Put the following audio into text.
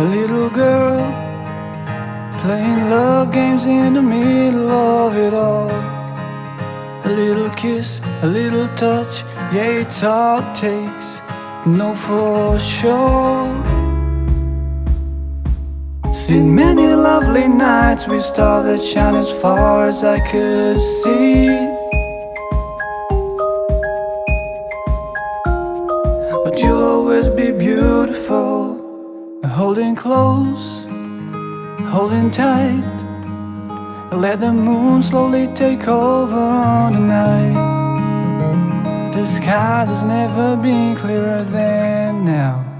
a little girl playing love games in the middle of it all. A little kiss, a little touch, yeah, it's all it takes, know for sure. Seen many lovely nights with stars that shine as far as I could see, but you'll always be beautiful, holding close, holding tight. Let the moon slowly take over on the night. The sky has never been clearer than now.